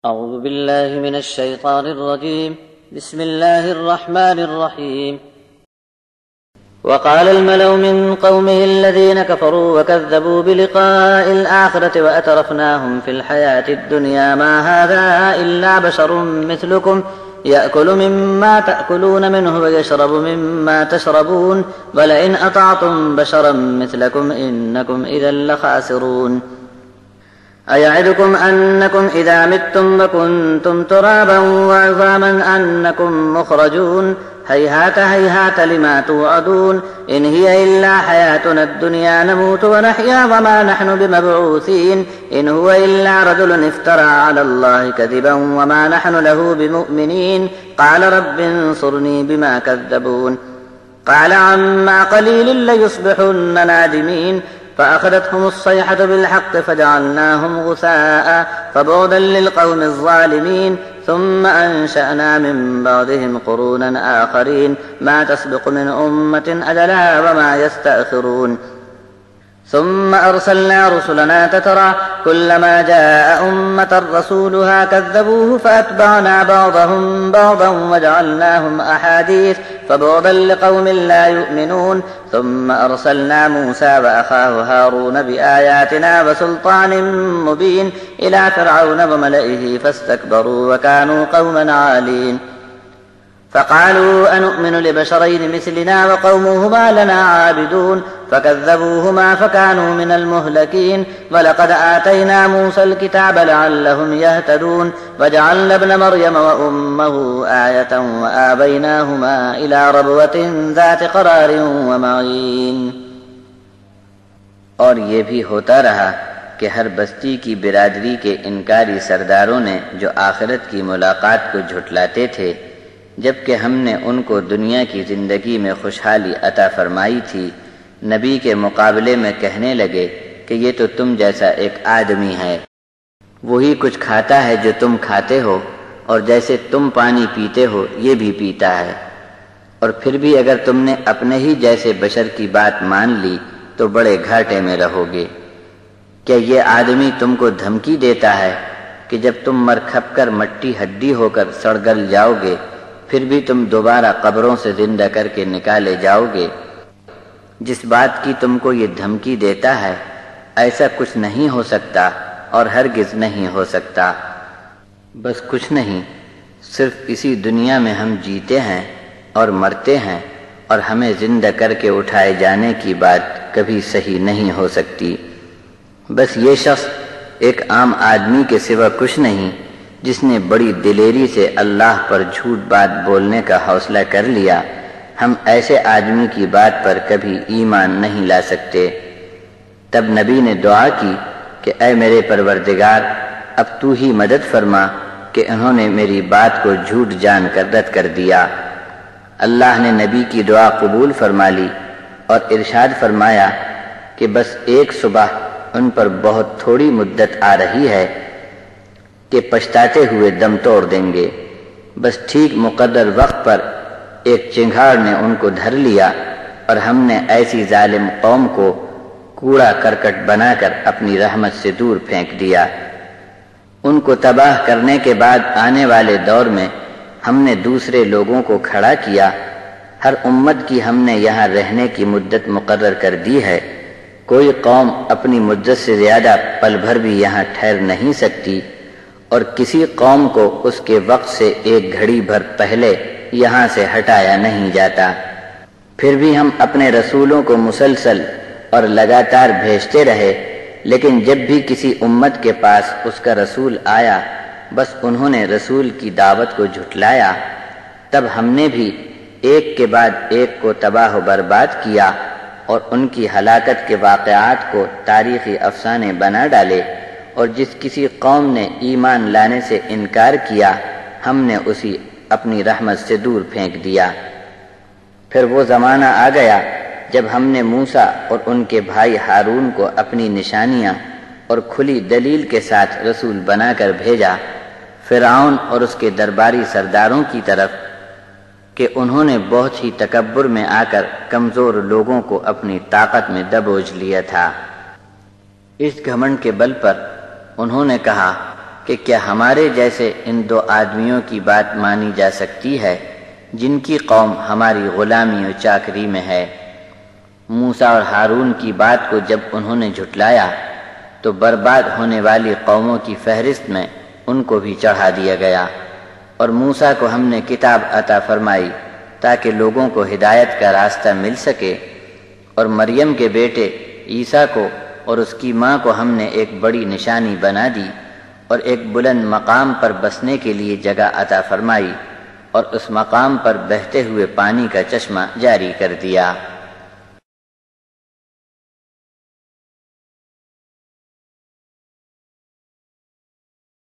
أعوذ بالله من الشيطان الرجيم. بسم الله الرحمن الرحيم. وقال الملأ من قومه الذين كفروا وكذبوا بلقاء الآخرة وأترفناهم في الحياة الدنيا ما هذا إلا بشر مثلكم يأكل مما تأكلون منه ويشرب مما تشربون ولئن أطعتم بشرا مثلكم إنكم إذا لخاسرون. أيعدكم أنكم إذا متم وكنتم ترابا وعظاما أنكم مخرجون هيهات هيهات لما توعدون إن هي إلا حياتنا الدنيا نموت ونحيا وما نحن بمبعوثين إن هو إلا رجل افترى على الله كذبا وما نحن له بمؤمنين قال رب انصرني بما كذبون قال عما قليل ليصبحن نادمين فأخذتهم الصيحة بالحق فجعلناهم غثاء فبعدا للقوم الظالمين ثم أنشأنا من بعدهم قرونا آخرين ما تسبق من أمة أجلها وما يستأخرون. ثم أرسلنا رسلنا تترى كلما جاء أمة رسولها كذبوه فأتبعنا بعضهم بعضا وجعلناهم أحاديث فبعدا لقوم لا يؤمنون. ثم أرسلنا موسى وأخاه هارون بآياتنا وسلطان مبين إلى فرعون وملئه فاستكبروا وكانوا قوما عالين. فقالوا أنؤمن لبشرين مثلنا وقومهما لنا عابدون فكذبوهما فكانوا من المهلكين. ولقد آتينا موسى الكتاب لعلهم يهتدون وجعلنا ابن مريم وأمه آية وآبيناهما إلى ربوة ذات قرار ومعين. اور یہ بھی ہوتا رہا کہ ہر بستی کی برادری کے انکاری سرداروں نے جو آخرت کی ملاقات کو جھٹلاتے تھے، جبکہ ہم نے ان کو دنیا کی زندگی میں خوشحالی عطا فرمائی تھی، نبی کے مقابلے میں کہنے لگے کہ یہ تو تم جیسا ایک آدمی ہے، وہی کچھ کھاتا ہے جو تم کھاتے ہو، اور جیسے تم پانی پیتے ہو یہ بھی پیتا ہے، اور پھر بھی اگر تم نے اپنے ہی جیسے بشر کی بات مان لی تو بڑے گھاٹے میں رہو گے۔ کیا یہ آدمی تم کو دھمکی دیتا ہے کہ جب تم مر کھپ کر مٹی ہڈی ہو کر سڑ گل جاؤ گے پھر بھی تم دوبارہ قبروں سے زندہ کر کے نکالے جاؤ گے؟ جس بات کی تم کو یہ دھمکی دیتا ہے ایسا کچھ نہیں ہو سکتا اور ہرگز نہیں ہو سکتا۔ بس کچھ نہیں، صرف اسی دنیا میں ہم جیتے ہیں اور مرتے ہیں، اور ہمیں زندہ کر کے اٹھائے جانے کی بات کبھی صحیح نہیں ہو سکتی۔ بس یہ شخص ایک عام آدمی کے سوا کچھ نہیں جس نے بڑی دلیری سے اللہ پر جھوٹ بات بولنے کا حوصلہ کر لیا۔ ہم ایسے آدمی کی بات پر کبھی ایمان نہیں لا سکتے۔ تب نبی نے دعا کی کہ اے میرے پروردگار، اب تو ہی مدد فرما کہ انہوں نے میری بات کو جھوٹ جان کر رد کر دیا۔ اللہ نے نبی کی دعا قبول فرما لی اور ارشاد فرمایا کہ بس ایک صبح ان پر بہت تھوڑی مدت آ رہی ہے کہ پچھتاتے ہوئے دم توڑ دیں گے۔ بس ٹھیک مقرر وقت پر ایک چنگھاڑ نے ان کو دھر لیا، اور ہم نے ایسی ظالم قوم کو کوڑا کرکٹ بنا کر اپنی رحمت سے دور پھینک دیا۔ ان کو تباہ کرنے کے بعد آنے والے دور میں ہم نے دوسرے لوگوں کو کھڑا کیا۔ ہر امت کی ہم نے یہاں رہنے کی مدت مقرر کر دی ہے۔ کوئی قوم اپنی مدت سے زیادہ پل بھر بھی یہاں ٹھہر نہیں سکتی، اور کسی قوم کو اس کے وقت سے ایک گھڑی بھر پہلے یہاں سے ہٹایا نہیں جاتا۔ پھر بھی ہم اپنے رسولوں کو مسلسل اور لگاتار بھیجتے رہے، لیکن جب بھی کسی امت کے پاس اس کا رسول آیا بس انہوں نے رسول کی دعوت کو جھٹلایا۔ تب ہم نے بھی ایک کے بعد ایک کو تباہ و برباد کیا، اور ان کی ہلاکت کے واقعات کو تاریخی افسانے بنا ڈالے، اور جس کسی قوم نے ایمان لانے سے انکار کیا ہم نے اسی اپنی رحمت سے دور پھینک دیا۔ پھر وہ زمانہ آ گیا جب ہم نے موسیٰ اور ان کے بھائی ہارون کو اپنی نشانیاں اور کھلی دلیل کے ساتھ رسول بنا کر بھیجا فرعون اور اس کے درباری سرداروں کی طرف کہ انہوں نے بہت ہی تکبر میں آ کر کمزور لوگوں کو اپنی طاقت میں دبوچ لیا تھا۔ اس گھمنڈ کے بل پر انہوں نے کہا کہ کیا ہمارے جیسے ان دو آدمیوں کی بات مانی جا سکتی ہے جن کی قوم ہماری غلامی و چاکری میں ہے؟ موسیٰ اور ہارون کی بات کو جب انہوں نے جھٹلایا تو برباد ہونے والی قوموں کی فہرست میں ان کو بھی چڑھا دیا گیا، اور موسیٰ کو ہم نے کتاب عطا فرمائی تاکہ لوگوں کو ہدایت کا راستہ مل سکے، اور مریم کے بیٹے عیسیٰ کو اور اس کی ماں کو ہم نے ایک بڑی نشانی بنا دی اور ایک بلند مقام پر بسنے کے لیے جگہ عطا فرمائی، اور اس مقام پر بہتے ہوئے پانی کا چشمہ جاری کر دیا۔